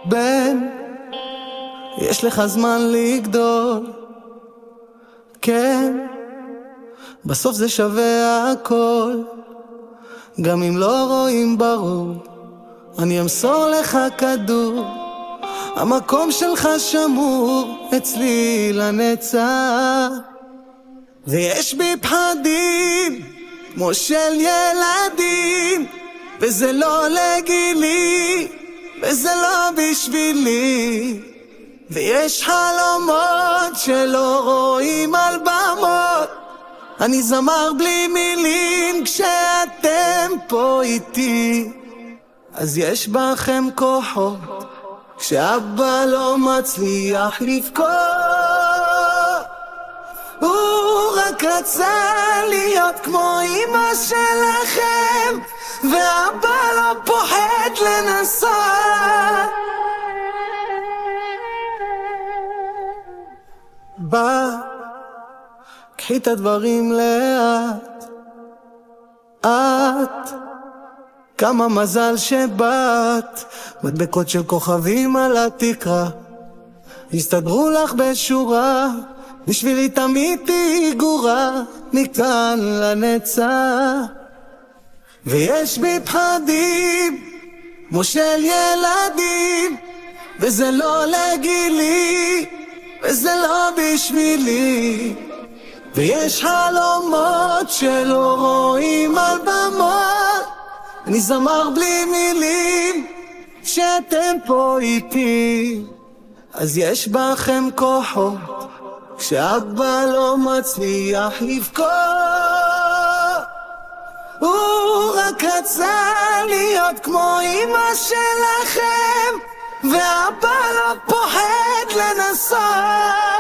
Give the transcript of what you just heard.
בן, יש לך זמן לגדול, כן, בסוף זה שווה הכל. גם אם לא רואים ברור, אני אמסור לך כדור, המקום שלך שמור אצלי לנצח. ויש בי פחדים כמו של ילדים, וזה לא לגילי, וזה לא בשבילי. ויש חלומות שלא רואים על במות, אני זמר בלי מילים כשאתם פה איתי. אז יש בכם כוחות כשאבא לא מצליח לבכות. הוא רק רצה להיות כמו אמא שלכם, ואבא לא פוחד לנסות. קחי את הדברים לאט, את, כמה מזל שבאת. מדבקות של כוכבים על התקרה הסתדרו לך בשורה, בשבילי תמיד תהי גורה מכאן לנצח. ויש בי פחדים כמו של ילדים, וזה לא לגילי, וזה לא בשבילי. ויש חלומות שלא רואים על במות, אני זמר בלי מילים שאתם פה איתי. אז יש בכם כוחות כשאבא לא מצליח לבכות. הוא רק רצה להיות כמו אמא שלכם, ואבא לא פוחד לנסות.